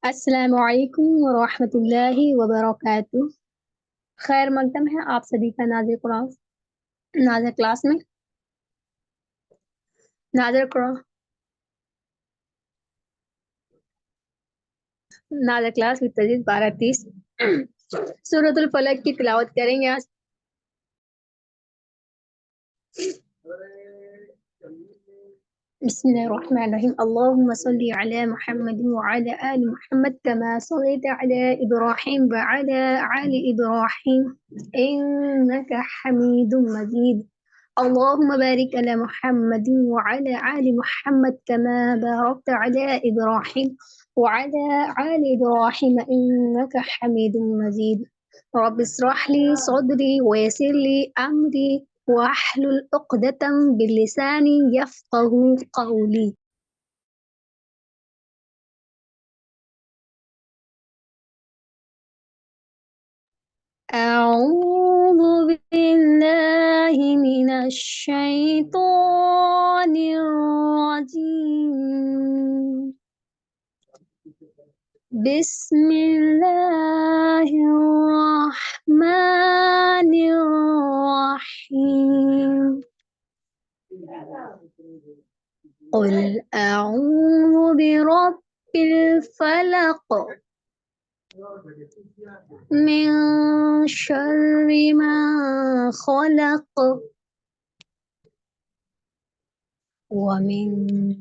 السلام علیکم ورحمۃ اللہ وبرکاتہ۔ خیر مقدم ہے آپ سبھی کا ناظر کلاس میں ناظر کلاس with تجوید 12:30 سورۃ الفلق کی تلاوت کریں گے آج۔ بسم الله الرحمن الرحيم اللهم صل على محمد وعلى آل محمد كما صليت على إبراهيم وعلى آل إبراهيم إنك حميد مجيد اللهم بارك على محمد وعلى آل محمد كما باركت على إبراهيم وعلى آل إبراهيم إنك حميد مجيد رب اشرح لي صدري ويسر لي أمري واحلل عقدة بلساني يفقه قولي۔ أعوذ بالله من الشيطان الرجيم بسم الله الرحمن الرحيم قل أعوذ برب الفلق من شر ما خلق ومن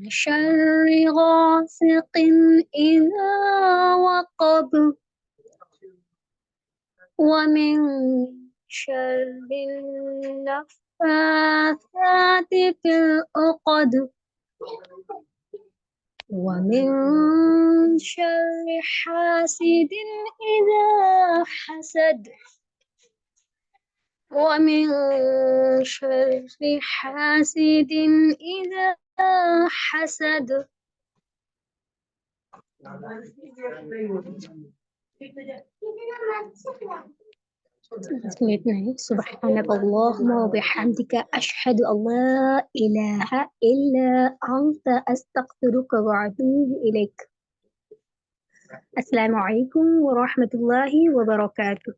شر غاسق إذا وقب ومن شر النفاثات في العقد ومن شر حاسد إذا حسد ومن شر حاسد إذا حسد سبحانك اللهم وبحمدك أشهد أن لا إله إلا أنت أستغفرك وأتوب إليك۔ السلام علیکم ورحمۃ اللہ وبرکاتہ۔